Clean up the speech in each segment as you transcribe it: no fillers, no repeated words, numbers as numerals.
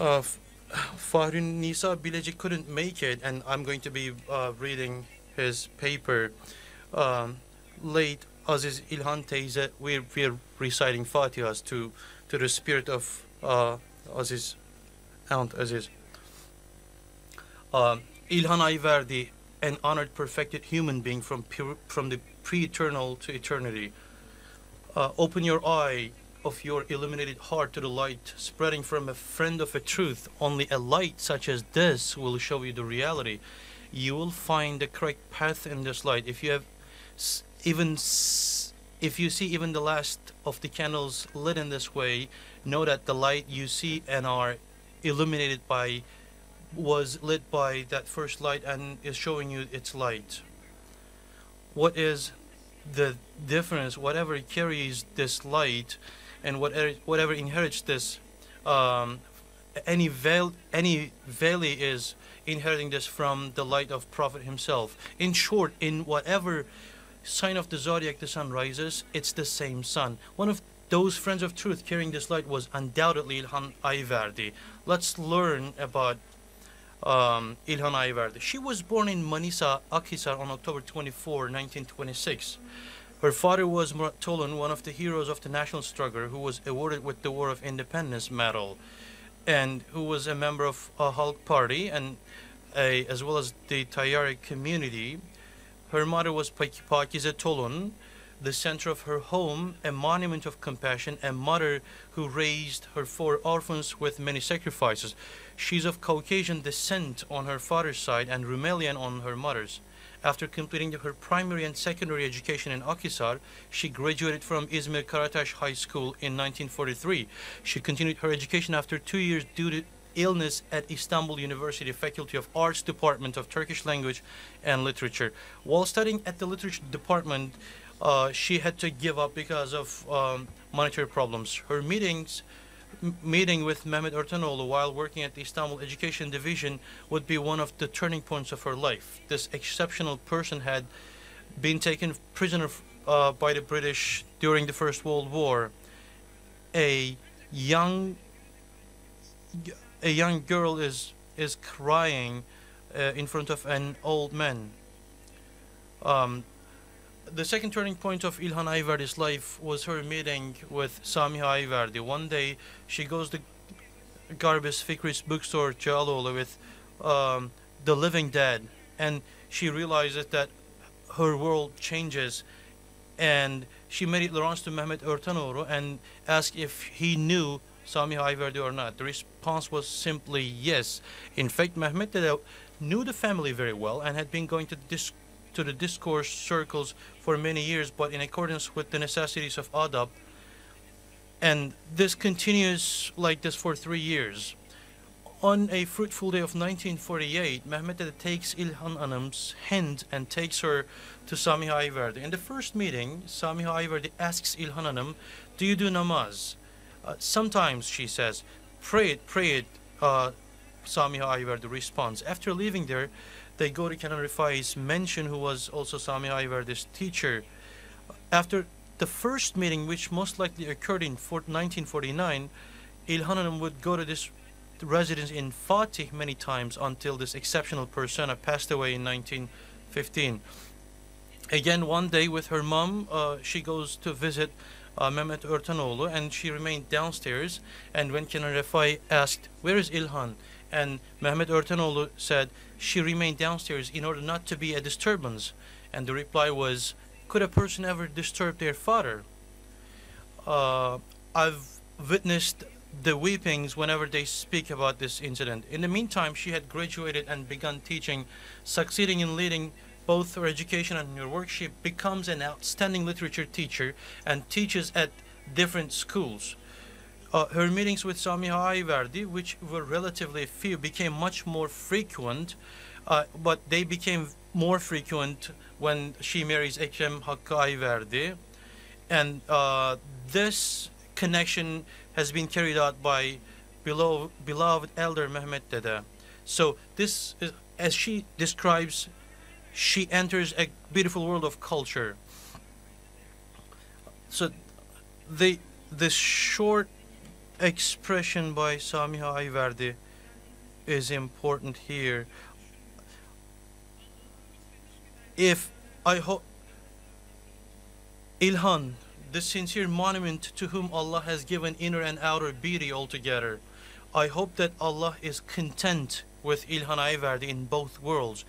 Uh, Fahrun Nisa Bilecik couldn't make it, and I'm going to be reading his paper. Um, Late Aziz İlhan teyze, we're reciting Fatihas to the spirit of Aziz, Aunt Aziz. İlhan Ayverdi, an honored, perfected human being from the pre-eternal to eternity. Open your eye of your illuminated heart to the light, spreading from a friend of a truth. Only a light such as this will show you the reality. You will find the correct path in this light. If you have even if you see even the last of the candles lit in this way, know that the light you see and are illuminated by was lit by that first light and is showing you its light. What is the difference? Whatever carries this light and whatever inherits this, um, any valley is inheriting this from the light of Prophet himself. In short, in whatever sign of the zodiac the sun rises, it's the same sun. One of those friends of truth carrying this light was undoubtedly İlhan Ayverdi. Let's learn about İlhan Ayverdi. She was born in Manisa, Akhisar on October 24, 1926. Her father was Murat Tolun, one of the heroes of the national struggle, who was awarded with the War of Independence Medal, and who was a member of a Halk Party and as well as the Tayyari community. Her mother was Pakize Tolun, the center of her home, a monument of compassion, a mother who raised her four orphans with many sacrifices. She's of Caucasian descent on her father's side and Rumelian on her mother's. After completing her primary and secondary education in Akhisar, she graduated from Izmir Karataş High School in 1943. She continued her education after 2 years due to illness at Istanbul University Faculty of Arts Department of Turkish Language and Literature. While studying at the literature department, she had to give up because of monetary problems. Her meeting with Mehmet Ertanoğlu while working at the Istanbul Education Division would be one of the turning points of her life. This exceptional person had been taken prisoner by the British during the First World War. A young a young girl is crying in front of an old man. Um, the second turning point of İlhan Ayverdi's life was her meeting with Samiha Ayverdi. One day, she goes to Garbis Fikri's bookstore, Cağaloğlu, with The Living Dead, and she realizes that her world changes, and she immediately runs to Mehmet Ertanoğlu and asks if he knew Samiha Ayverdi or not. The response was simply yes. In fact, Mehmet Dede knew the family very well and had been going to the discourse circles for many years, but in accordance with the necessities of adab. And this continues like this for 3 years. On a fruitful day of 1948, Mehmet Dede takes İlhan Hanım's hand and takes her to Samiha Ayverdi. In the first meeting, Samiha Ayverdi asks İlhan Hanım, "Do you do namaz?" Sometimes, she says. Pray it, Samiha Ayverdi responds. After leaving there, they go to Kenan Rifai's mansion, who was also Samiha Ayverdi's teacher. After the first meeting, which most likely occurred in 1949, İlhan Hanım would go to this residence in Fatih many times until this exceptional persona passed away in 1915. Again, one day with her mom, she goes to visit Mehmet Ertanoğlu, and she remained downstairs. And when Kenan Rifai asked, "Where is İlhan?" and Mehmet Ertanoğlu said, "She remained downstairs in order not to be a disturbance." And the reply was, "Could a person ever disturb their father?" I've witnessed the weepings whenever they speak about this incident. In the meantime, she had graduated and begun teaching, succeeding in leading both her education and her work. She becomes an outstanding literature teacher and teaches at different schools. Her meetings with Samiha Ayverdi, which were relatively few, became much more frequent, but they became more frequent when she marries Ekrem Hakkı Ayverdi. And this connection has been carried out by beloved elder Mehmet Dede. So this is, as she describes, she enters a beautiful world of culture. So the short expression by Samiha Ayverdi is important here. If I hope Ilhan, the sincere monument to whom Allah has given inner and outer beauty altogether. I hope that Allah is content with Ilhan Ayverdi in both worlds,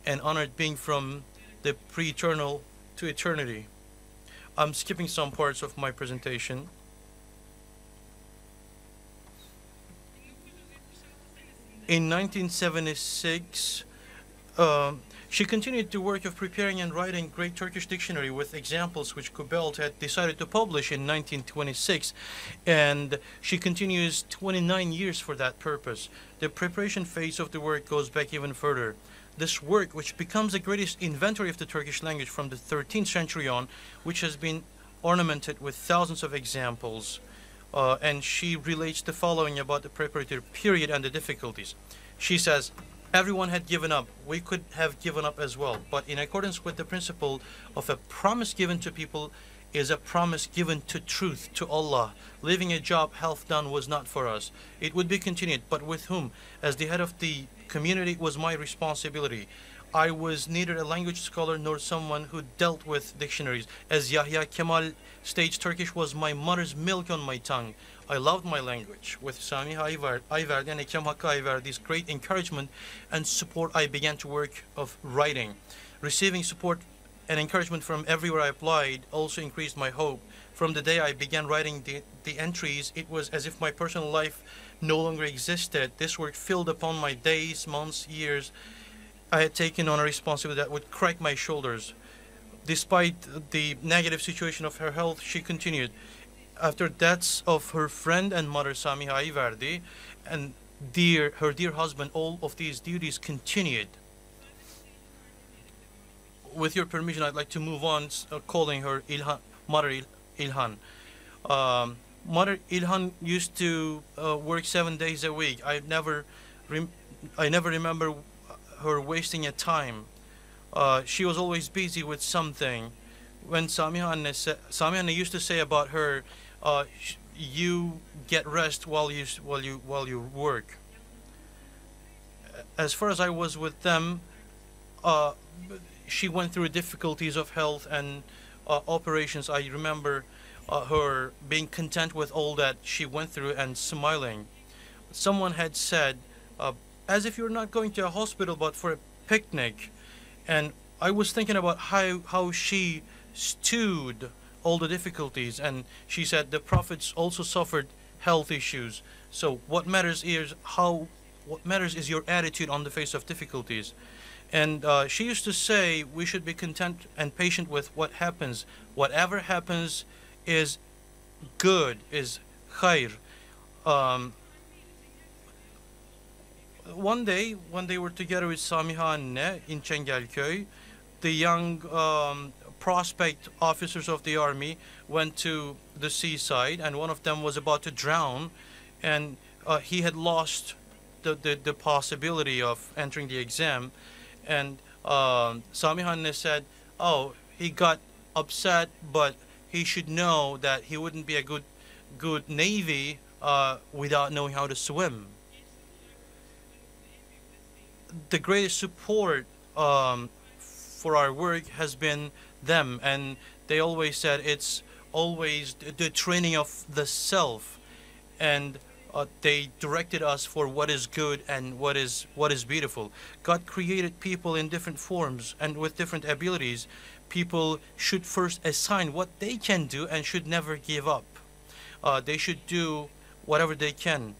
an honored being from the pre-eternal to eternity. I'm skipping some parts of my presentation. In 1976, she continued the work of preparing and writing Great Turkish Dictionary with examples which Kubelt had decided to publish in 1926, and she continues 29 years for that purpose. The preparation phase of the work goes back even further. This work, which becomes the greatest inventory of the Turkish language from the 13th century on, which has been ornamented with thousands of examples, and she relates the following about the preparatory period and the difficulties. She says, everyone had given up. We could have given up as well. But in accordance with the principle of a promise given to people is a promise given to truth, to Allah. Leaving a job half done was not for us. It would be continued, but with whom? As the head of the community, it was my responsibility. I was neither a language scholar nor someone who dealt with dictionaries. As Yahya Kemal states, Turkish was my mother's milk on my tongue. I loved my language. With Samiha Ayverdi and Ekrem Hakkı Ayverdi's great encouragement and support, I began to work of writing. Receiving support and encouragement from everywhere I applied also increased my hope. From the day I began writing the entries, it was as if my personal life no longer existed. This work filled upon my days, months, years. I had taken on a responsibility that would crack my shoulders. Despite the negative situation of her health, she continued. After deaths of her friend and mother Samiha Ayverdi and her dear husband, all of these duties continued. With your permission, I'd like to move on, calling her Ilhan, Mother Ilhan. Mother Ilhan used to work 7 days a week. I never remember her wasting a time. She was always busy with something. When Samiha Anne used to say about her, you get rest while you work. As far as I was with them, she went through difficulties of health and operations. I remember her being content with all that she went through and smiling. Someone had said, as if you're not going to a hospital but for a picnic. And I was thinking about how she stood all the difficulties, and she said the prophets also suffered health issues. So what matters is your attitude on the face of difficulties. And she used to say we should be content and patient with what happens. Whatever happens is good, is khair. One day, when they were together with Samiha Anne in Çengelköy, the young prospect officers of the army went to the seaside, and one of them was about to drown, and he had lost the possibility of entering the exam. And Samiha Anne said, oh, he got upset, but he should know that he wouldn't be a good Navy without knowing how to swim. The greatest support for our work has been them, and they always said it's always the training of the self, and they directed us for what is good and what is beautiful. God created people in different forms and with different abilities. People should first assign what they can do and should never give up. They should do whatever they can.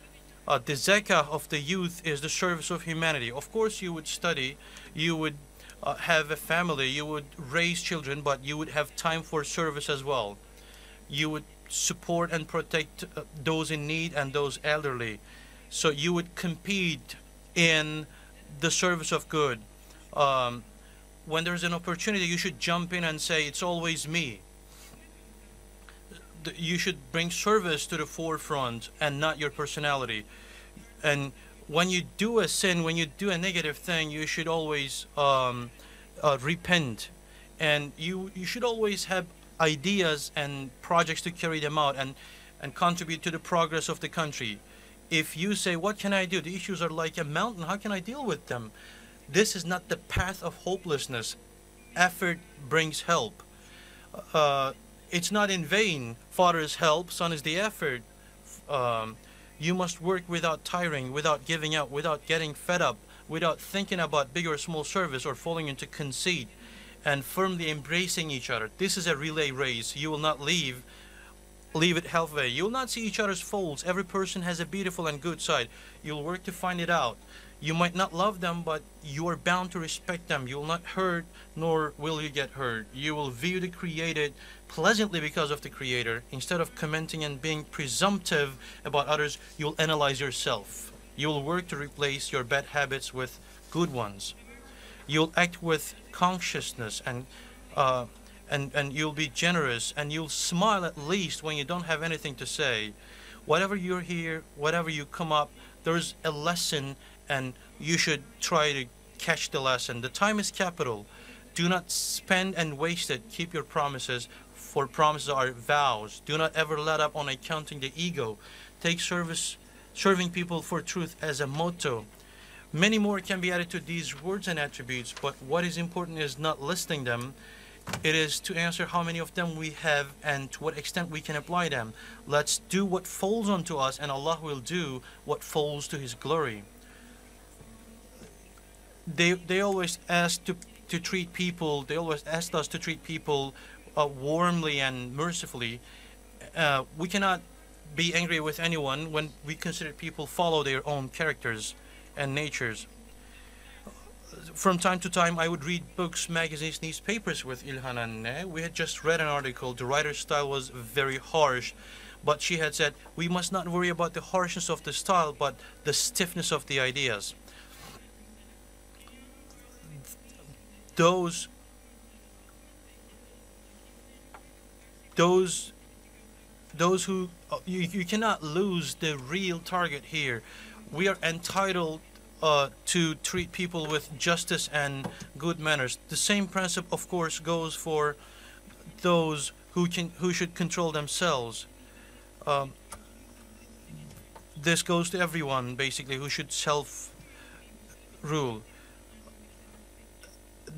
The zakah of the youth is the service of humanity. Of course, you would study, you would have a family, you would raise children, but you would have time for service as well. You would support and protect those in need and those elderly. So you would compete in the service of good. When there's an opportunity, you should jump in and say, it's always me. You should bring service to the forefront and not your personality. And when you do a sin, when you do a negative thing, you should always repent. And you should always have ideas and projects to carry them out. And and contribute to the progress of the country. If you say, what can I do? The issues are like a mountain. How can I deal with them? This is not the path of hopelessness. Effort brings help. It's not in vain. Father is help, son is the effort. You must work without tiring, without giving up, without getting fed up, without thinking about big or small service or falling into conceit, and firmly embracing each other. This is a relay race. You will not leave it halfway. You will not see each other's faults. Every person has a beautiful and good side. You'll work to find it out. You might not love them, but you are bound to respect them. You will not hurt, nor will you get hurt. You will view the created pleasantly because of the Creator. Instead of commenting and being presumptive about others, you'll analyze yourself. You will work to replace your bad habits with good ones. You'll act with consciousness, and you'll be generous, and you'll smile at least when you don't have anything to say. Whatever you're here, whatever you come up, there's a lesson, and you should try to catch the lesson. The time is capital. Do not spend and waste it. Keep your promises, for promises are vows. Do not ever let up on accounting the ego. Take serving people for truth as a motto. Many more can be added to these words and attributes, but what is important is not listing them. It is to answer how many of them we have and to what extent we can apply them. Let's do what falls onto us, and Allah will do what falls to His glory. They always ask to treat people. They always asked us to treat people warmly and mercifully. We cannot be angry with anyone when we consider people follow their own characters and natures. From time to time, I would read books, magazines, newspapers with İlhan Anne. We had just read an article. The writer's style was very harsh, but she had said, we must not worry about the harshness of the style, but the stiffness of the ideas. Those who you cannot lose the real target here. We are entitled to treat people with justice and good manners. The same principle, of course, goes for those who should control themselves. This goes to everyone, basically, who should self-rule.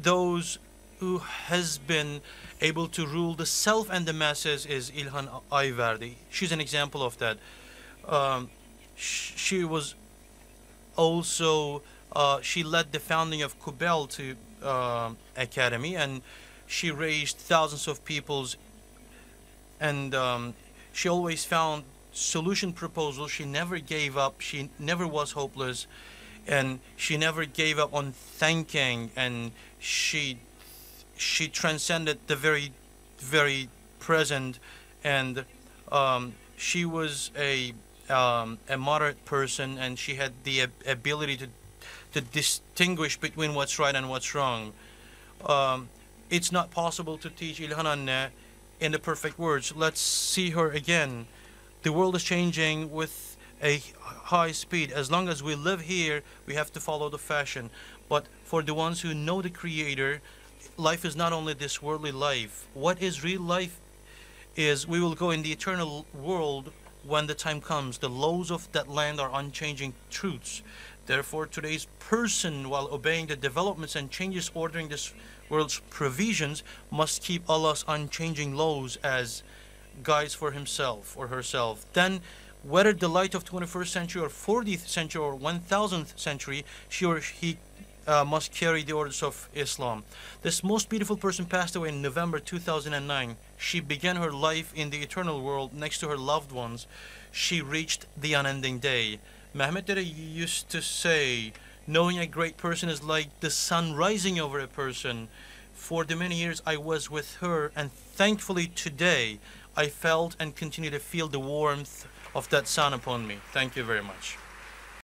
Those who has been able to rule the self and the masses is İlhan Ayverdi. She's an example of that. She was also she led the founding of Kubeltu Academy, and she raised thousands of peoples, and she always found solution proposals. She never gave up. She never was hopeless, and she never gave up on thinking, and she transcended the very present, and she was a moderate person, and she had the ability to distinguish between what's right and what's wrong. It's not possible to teach İlhan Anne in the perfect words. Let's see her again. The world is changing with a high speed. As long as we live here, we have to follow the fashion. But for the ones who know the Creator, life is not only this worldly life. What is real life is we will go in the eternal world when the time comes. The laws of that land are unchanging truths. Therefore, today's person, while obeying the developments and changes ordering this world's provisions, must keep Allah's unchanging laws as guides for himself or herself. Then, whether the light of 21st century or 40th century or 1000th century, she or he must carry the orders of Islam. This most beautiful person passed away in November 2009. She began her life in the eternal world next to her loved ones. She reached the unending day. Mehmet Dede used to say, knowing a great person is like the sun rising over a person. For the many years I was with her, and thankfully today I felt and continue to feel the warmth of that sun upon me. Thank you very much.